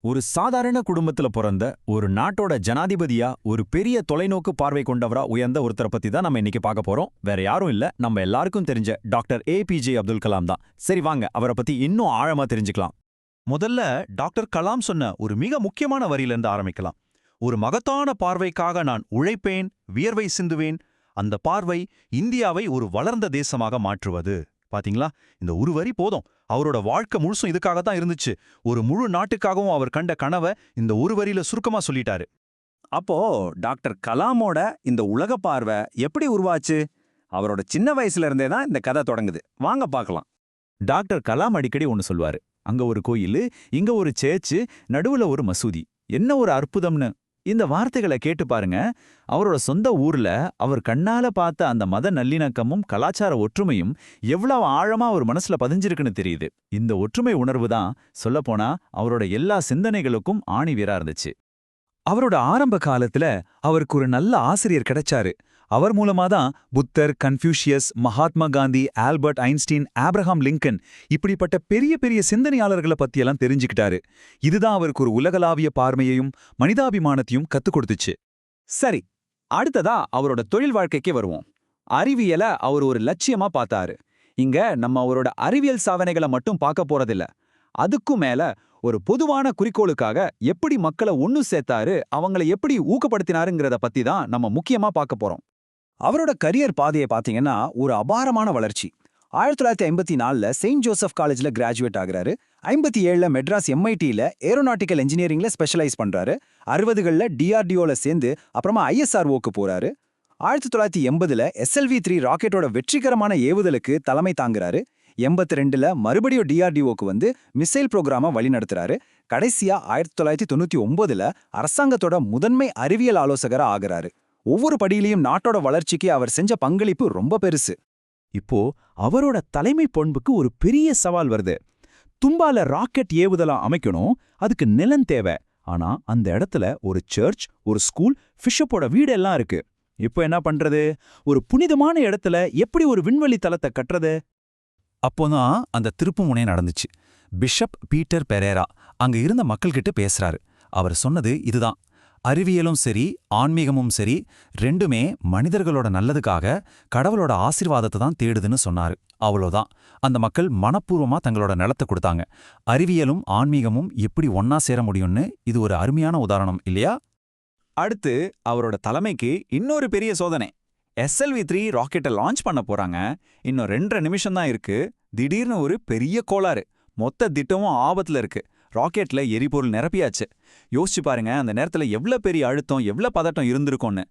ஒரு சாதாரண குடும்பத்துல பிறந்த ஒரு நாட்டோட ஜனாதிபதியா ஒரு பெரிய தொலைநோக்கு பார்வை கொண்டவரா உயர்ந்த ஒருத்தரை பத்தி தான் நம்ம இன்னைக்கு பார்க்க போறோம். வேற யாரும் இல்ல, நம்ம எல்லாருக்கும் தெரிஞ்ச டாக்டர் ஏபிஜே அப்துல் கலாம் தான். சரி வாங்க, அவரை பத்தி இன்னும் ஆழமா தெரிஞ்சுக்கலாம். முதல்ல டாக்டர் கலாம் சொன்ன ஒரு மிக முக்கியமான வரியிலிருந்து ஆரம்பிக்கலாம். ஒரு மகத்தான பார்வைக்காக நான் உழைப்பேன், வியர்வை சிந்துவேன். அந்த பார்வை இந்தியாவை ஒரு வளர்ந்த தேசமாக மாற்றுவது. பாத்தீங்களா, இந்த ஒரு வரி போதும். அவரோட வாழ்க்கை முழுசும் இதுக்காக தான் இருந்துச்சு. ஒரு முழு நாட்டுக்காகவும் அவர் கண்ட கனவை இந்த ஒரு வரியில சுருக்கமா சொல்லிட்டாரு. அப்போ டாக்டர் கலாமோட இந்த உலக பார்வை எப்படி உருவாச்சு? அவரோட சின்ன வயசுல இருந்தே தான் இந்த கதை தொடங்குது. வாங்க பார்க்கலாம். டாக்டர் கலாம் அடிக்கடி ஒன்னு சொல்வாரு. அங்க ஒரு கோயில், இங்க ஒரு சேர்ச்சு, நடுவுல ஒரு மசூதி. என்ன ஒரு அற்புதம்னு இந்த வார்த்தைகளை கேட்டு பாருங்க. அவரோட சொந்த ஊர்ல அவர் கண்ணால பார்த்த அந்த மத நல்லிணக்கமும் கலாச்சார ஒற்றுமையும் எவ்வளவு ஆழமா அவர் மனசுல பதிஞ்சிருக்குன்னு தெரியுது. இந்த ஒற்றுமை உணர்வு தான் சொல்லப்போனா அவரோட எல்லா சிந்தனைகளுக்கும் ஆணிவேரா இருந்துச்சு. அவரோட ஆரம்ப காலத்துல அவருக்கு ஒரு நல்ல ஆசிரியர் கிடைச்சாரு. அவர் மூலமா தான் புத்தர், Confucius, Mahatma Gandhi, Albert Einstein, Abraham Lincoln இப்படிப்பட்ட பெரிய பெரிய சிந்தனையாளர்களை பத்தியெல்லாம் தெரிஞ்சுக்கிட்டாரு. இதுதான் அவருக்கு ஒரு உலகளாவிய பார்வையையும் மனிதாபிமானத்தையும் கத்துக் கொடுத்துச்சு. சரி, அடுத்ததா அவரோட தொழில் வாழ்க்கைக்கே வருவோம். அறிவியல அவர் ஒரு லட்சியமா பார்த்தாரு. இங்க நம்ம அவரோட அறிவியல் சாதனைகளை மட்டும் பார்க்க போறதில்ல. அதுக்கும் மேல ஒரு பொதுவான குறிக்கோளுக்காக எப்படி மக்களை ஒன்னு சேர்த்தாரு, அவங்கள எப்படி ஊக்கப்படுத்தினாருங்கிறத பத்தி தான் நம்ம முக்கியமா பார்க்க போறோம். அவரோட கரியர் பாதையை பார்த்தீங்கன்னா ஒரு அபாரமான வளர்ச்சி. 1954 செயின்ட் ஜோசப் காலேஜ்ல கிராஜுவேட் ஆகுறாரு. 57 மெட்ராஸ் எம்ஐடியில் ஏரோநாட்டிக்கல் இன்ஜினியரிங்ல ஸ்பெஷலைஸ் பண்றாரு. 60களில் டிஆர்டிஓல சேர்ந்து அப்புறமா ஐஎஸ்ஆர்ஓக்கு போறாரு. 1980 SLV-3 ராக்கெட்டோட வெற்றிகரமான ஏவுதலுக்கு தலைமை தாங்குறாரு. 82ல மறுபடியும் டிஆர்டிஓக்கு வந்து மிசைல் புரோகிராம வழிநடத்துறாரு. கடைசியா 1999ல அரசாங்கத்தோட முதன்மை அறிவியல் ஆலோசகரா ஆகுறாரு. ஒவ்வொரு படியிலையும் நாட்டோட வளர்ச்சிக்கு அவர் செஞ்ச பங்களிப்பு ரொம்ப பெருசு. இப்போ அவரோட தலைமை பண்புக்கு ஒரு பெரிய சவால் வருது. தும்பால ராக்கெட் ஏவுதலா அமைக்கணும், அதுக்கு நிலம் தேவை. ஆனா அந்த இடத்துல ஒரு சர்ச், ஒரு ஸ்கூல், பிஷப்போட வீடு எல்லாம் இருக்கு. இப்போ என்ன பண்றது? ஒரு புனிதமான இடத்துல எப்படி ஒரு விண்வெளி தளத்தை கட்டுறது? அப்போதான் அந்த திருப்புமுனை நடந்துச்சு. பிஷப் பீட்டர் பெரேரா அங்க இருந்த மக்கள்கிட்ட பேசுறாரு. அவர் சொன்னது இதுதான்: அறிவியலும் சரி, ஆன்மீகமும் சரி, ரெண்டுமே மனிதர்களோட நல்லதுக்காக கடவுளோட ஆசீர்வாதத்தை தான் தேடுதுன்னு சொன்னாரு. அவ்வளோதான். அந்த மக்கள் மனப்பூர்வமா தங்களோட நிலத்தை கொடுத்தாங்க. அறிவியலும் ஆன்மீகமும் எப்படி ஒன்னா சேர முடியும்னு இது ஒரு அருமையான உதாரணம் இல்லையா? அடுத்து அவரோட தலைமைக்கு இன்னொரு பெரிய சோதனை. SLV-3 ராக்கெட்டை லான்ச் பண்ண போறாங்க. இன்னும் 2 நிமிஷம் தான் இருக்கு. திடீர்னு ஒரு பெரிய கோளாறு. மொத்த திட்டமும் ஆபத்துல இருக்கு. ராக்கெட்ல எரிபொருள் நிரப்பியாச்சு. யோசிச்சு பாருங்க, அந்த நேரத்துல எவ்வளவு பெரிய அழுத்தம், எவ்வளவு பதட்டம் இருந்திருக்கும்னு.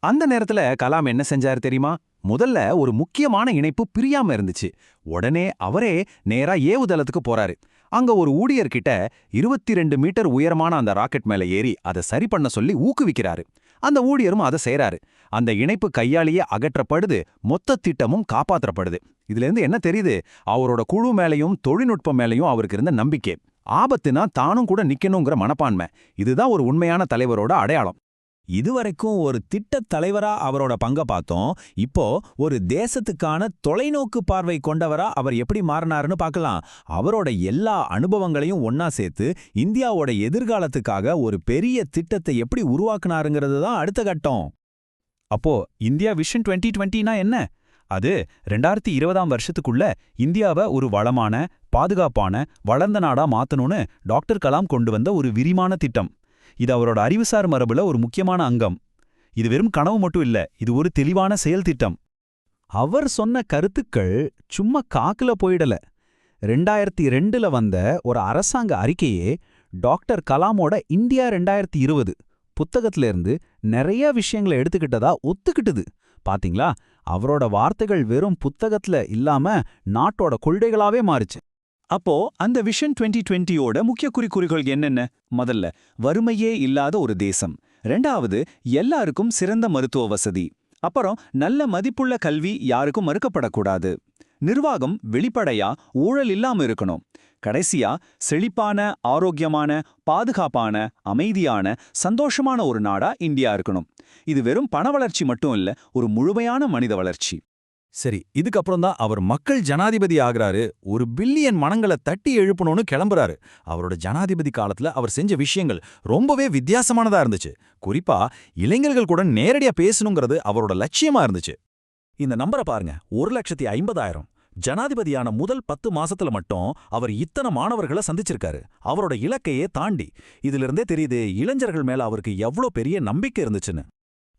அந்த நேரத்துல கலாம் என்ன செஞ்சாரு தெரியுமா? முதல்ல ஒரு முக்கியமான இணைப்பு பிரியாம இருந்துச்சு. உடனே அவரே நேரா ஏவுதளத்துக்கு போறாரு. அங்க ஒரு ஊழியர்கிட்ட 22 மீட்டர் உயரமான அந்த ராக்கெட் மேல ஏறி அதை சரி பண்ண சொல்லி ஊக்குவிக்கிறாரு. அந்த ஊழியரும் அதை செய்றாரு. அந்த இணைப்பு கையாலேயே அகற்றப்படுது. மொத்த திட்டமும் காப்பாற்றப்படுது. இதுல இருந்து என்ன தெரியுது? அவரோட குழு மேலையும் தொழில்நுட்பம் மேலையும் அவருக்கு இருந்த நம்பிக்கை. ஆபத்துனா தானும் கூட நிக்கணுங்கிற மனப்பான்மை. இதுதான் ஒரு உண்மையான தலைவரோட அடையாளம். இதுவரைக்கும் ஒரு திட்டத் தலைவரா அவரோட பங்க பார்த்தோம். இப்போ ஒரு தேசத்துக்கான தொலைநோக்கு பார்வை கொண்டவரா அவர் எப்படி மாறினாருன்னு பார்க்கலாம். அவரோட எல்லா அனுபவங்களையும் ஒன்னா சேர்த்து இந்தியாவோட எதிர்காலத்துக்காக ஒரு பெரிய திட்டத்தை எப்படி உருவாக்குனாருங்கிறது தான் அடுத்த கட்டம். அப்போ இந்தியா விஷன் 2020னா என்ன? அது 2020ஆம் வருஷத்துக்குள்ள இந்தியாவை ஒரு வளமான, பாதுகாப்பான, வளர்ந்த நாடா மாத்தணும்னு டாக்டர் கலாம் கொண்டு வந்த ஒரு விரிவான திட்டம். இது அவரோட அறிவுசார் மரபுல ஒரு முக்கியமான அங்கம். இது வெறும் கனவு மட்டும் இல்ல, இது ஒரு தெளிவான செயல் திட்டம். அவர் சொன்ன கருத்துக்கள் சும்மா காக்குல போயிடல. 2002ல வந்த ஒரு அரசாங்க அறிக்கையே டாக்டர் கலாமோட இந்தியா 2020 புத்தகத்துல இருந்து நிறைய விஷயங்களை எடுத்துக்கிட்டதா ஒத்துக்கிட்டுது. பாத்தீங்களா, அவரோட வார்த்தைகள் வெறும் புத்தகத்துல இல்லாம நாட்டோட கொள்கைகளாவே மாறுச்சு. அப்போ அந்த விஷன் 2020யோட முக்கிய குறிக்கோள்கள் என்னென்ன? முதல்ல, வறுமையே இல்லாத ஒரு தேசம். 2வது, எல்லாருக்கும் சிறந்த மருத்துவ வசதி. அப்புறம், நல்ல மதிப்புள்ள கல்வி யாருக்கும் மறுக்கப்படக்கூடாது. நிர்வாகம் வெளிப்படையா, ஊழல் இல்லாம இருக்கணும். கடைசியா, செழிப்பான, ஆரோக்கியமான, பாதுகாப்பான, அமைதியான, சந்தோஷமான ஒரு நாடா இந்தியா இருக்கணும். இது வெறும் பண வளர்ச்சி மட்டும் இல்ல, ஒரு முழுமையான மனித வளர்ச்சி. சரி, இதுக்கப்புறம் தான் அவர் மக்கள் ஜனாதிபதி ஆகுறாரு. 1 பில்லியன் மனங்களை தட்டி எழுப்பணும்னு கிளம்புறாரு. அவரோட ஜனாதிபதி காலத்துல அவர் செஞ்ச விஷயங்கள் ரொம்பவே வித்தியாசமானதா இருந்துச்சு. குறிப்பா இளைஞர்கள் கூட நேரடியா பேசணுங்கிறது அவரோட லட்சியமா இருந்துச்சு. இந்த நம்பரை பாருங்க, 1,50,000. ஜனாதிபதியான முதல் 10 மாசத்துல மட்டும் அவர் இத்தனை மாணவர்களை சந்திச்சிருக்காரு. அவரோட இலக்கையே தாண்டி. இதிலிருந்தே தெரியுது இளைஞர்கள் மேல அவருக்கு எவ்ளோ பெரிய நம்பிக்கை இருந்துச்சுன்னு.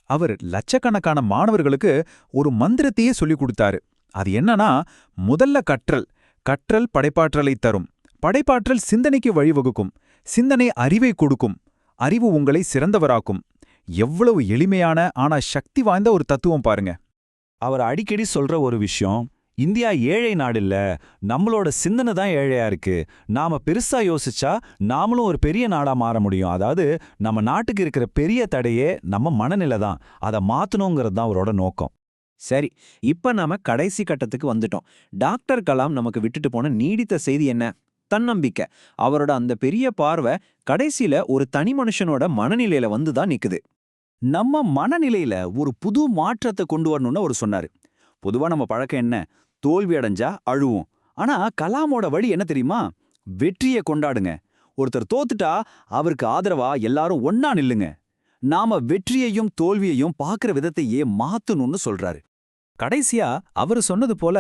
அவர் லட்சக்கணக்கான மாணவர்களுக்கு ஒரு மந்திரத்தையே சொல்லிக் கொடுத்தாரு. அது என்னன்னா, முதல்ல கற்றல். கற்றல் படைப்பாற்றலை தரும். படைப்பாற்றல் சிந்தனைக்கு வழிவகுக்கும். சிந்தனை அறிவை கொடுக்கும். அறிவு உங்களை சிறந்தவராக்கும். எவ்வளவு எளிமையான ஆனா சக்தி வாய்ந்த ஒரு தத்துவம் பாருங்க. அவர் அடிக்கடி சொல்ற ஒரு விஷயம், இந்தியா ஏழை நாடு இல்ல, நம்மளோட சிந்தனை தான் ஏழையா இருக்கு. நாம பெருசா யோசிச்சா நாமளும் ஒரு பெரிய நாடா மாற முடியும். அதாவது நம்ம நாட்டுக்கு இருக்கிற பெரிய தடையே நம்ம மனநிலை தான். அதை மாத்தணுங்கிறது தான் அவரோட நோக்கம். சரி, இப்ப நாம கடைசி கட்டத்துக்கு வந்துட்டோம். டாக்டர் கலாம் நமக்கு விட்டுட்டு போன நீடித்த செய்தி என்ன? தன்னம்பிக்கை. அவரோட அந்த பெரிய பார்வை கடைசியில ஒரு தனி மனுஷனோட மனநிலையில வந்துதான் நிக்குது. நம்ம மனநிலையில ஒரு புது மாற்றத்தை கொண்டு வரணும்னு அவர் சொன்னாரு. பொதுவா நம்ம பழக்கம் என்ன? தோல்வி அடைஞ்சா அழுவோம். ஆனா கலாமோட வழி என்ன தெரியுமா? வெற்றியை கொண்டாடுங்க. ஒருத்தர் தோத்துட்டா அவருக்கு ஆதரவா எல்லாரும் ஒன்னா நில்லுங்க. நாம வெற்றியையும் தோல்வியையும் பார்க்கிற விதத்தையே மாத்தணும்னு சொல்றாரு. கடைசியா அவரு சொன்னது போல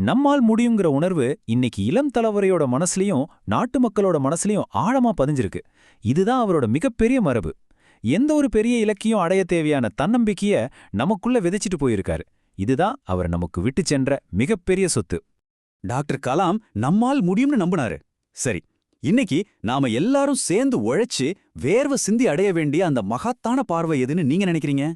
நம்மால் முடியுங்கிற உணர்வு இன்னைக்கு இளம் தலைவரையோட மனசுலயும் நாட்டு மக்களோட மனசுலயும் ஆழமா பதிஞ்சிருக்கு. இதுதான் அவரோட மிகப்பெரிய மரபு. எந்த ஒரு பெரிய இலக்கியம் அடைய தேவையான தன்னம்பிக்கைய நமக்குள்ள விதைச்சிட்டு போயிருக்காரு. இதுதான் அவர் நமக்கு விட்டு சென்ற மிகப்பெரிய சொத்து. டாக்டர் கலாம் நம்மால் முடியும்னு நம்பினாரு. சரி, இன்னைக்கு நாம எல்லாரும் சேர்ந்து உழைச்சு வேர்வை சிந்தி அடைய வேண்டிய அந்த மகத்தான பார்வை எதுன்னு நீங்க நினைக்கிறீங்க?